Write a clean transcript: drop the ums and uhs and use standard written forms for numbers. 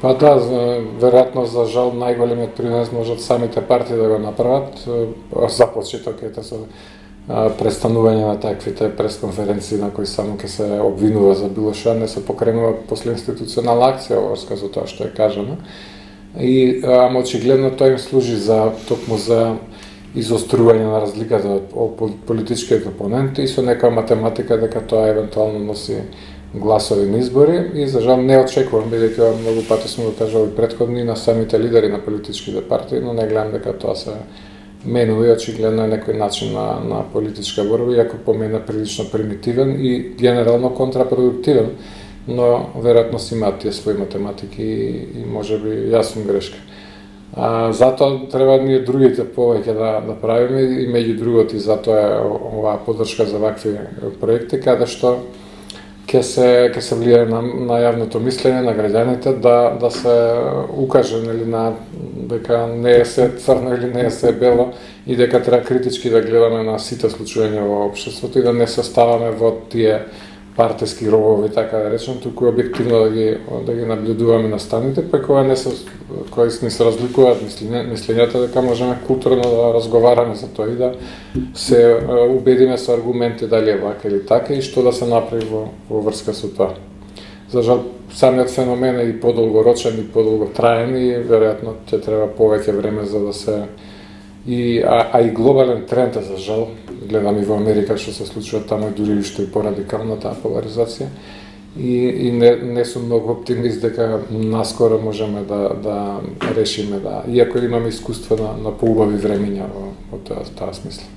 Па да, веројатно за жал најголемиот принос можат самите партии да го направат. Започеток ете со престанување на таквите пресконференции на кои само ќе се обвинува за било што, не се покренува после институционална акција во врска со тоа што е кажано. И ама очигледно тоа им служи за токму за изострување на разликата од политичките опоненти и со некоја математика дека тоа евентуално носи гласови на избори и за жал не очекувам, бидејќи многу пати сме го кажали претходни на самите лидери на политичките партии, но не гледам дека тоа се менува и очигледно е некој начин на политичка борба, иако по мене прилично примитивен и генерално контрапродуктивен, но веројатно си имаат тие своји математики и можеби јас сум грешка. Затоа треба ние другите повеќе да правиме и меѓу другото и затоа е оваа поддршка за вакви проекти каде што ќе се влијае на јавното мислење на граѓаните да се укаже нели на дека не е се црно или не е се бело и дека треба критички да гледаме на сите случаи во општеството и да не се ставаме во тие партиски робови, така да речем, туку објективно да ги наблюдуваме на станите, па кога не се разликуваат мислењата, дека можеме културно да разговараме за тоа и да се убедиме со аргументи дали е вака или така и што да се направи во врска со тоа. За жал, самиот феномен е и подолгорочен и подолготраен и веројатно ќе треба повеќе време за да се и глобален тренд е за жал. Гледам и во Америка што се случува таму и дури уште и порадикална таа поларизација и не сум многу оптимист дека наскоро можеме да решиме иако имаме искуство на поубави времиња во таа смисла.